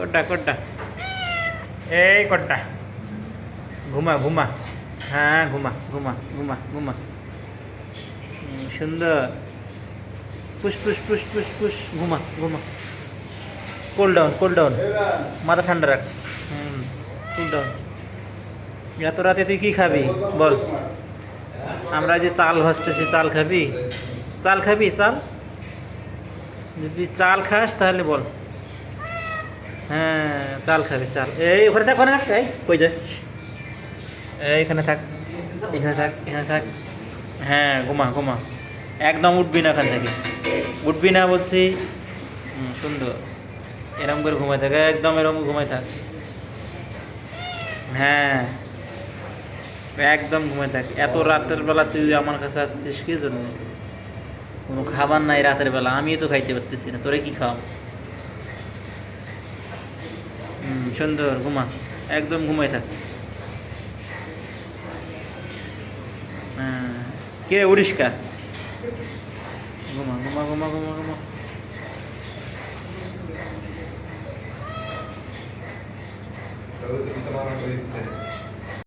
কোনটা কোনটা? এই কোনটা? ঘুমা ঘুমা। হ্যাঁ ঘুমা ঘুমা ঘুমা ঘুমা। সুন্দর। Push push push push push. ঘুমা ঘুমা। Cool down cool down. মাথা ঠান্ডা রাখ। Cool down. এত রাতে তুই কি খাবি বল? আমরা যে চাল ভাজতেছি, চাল খাবি? চাল খাবি চাল? যদি চাল খাস তাহলে বল। হ্যাঁ চাল খাবি চাল। এই ওখানে থাক, ওখানে থাক। এই কই যায়? এইখানে থাক, এখানে থাক, এখানে থাক। হ্যাঁ ঘুমা ঘুমা। একদম উঠবি না এখান থেকে, উঠবি না বলছি। সুন্দর। এরম করে ঘুমাই থাক, একদম এরম ঘুমাই থাক। হ্যাঁ একদম ঘুমাই থাক। এত রাতের বেলা তুই আমার কাছে আসছিস কি জন্য? কোনো খাবার নাই রাতের বেলা, আমিও তো খাইতে পারতেছি না, তোরে কি খাওয়াম? সুন্দর ঘুমা, একদম ঘুমাই থাক। হ্যাঁ কে উড়িষ্কা? ঘুমা ঘুমা ঘুমা ঘুমা ঘুমা। Lalu kita makan kulit.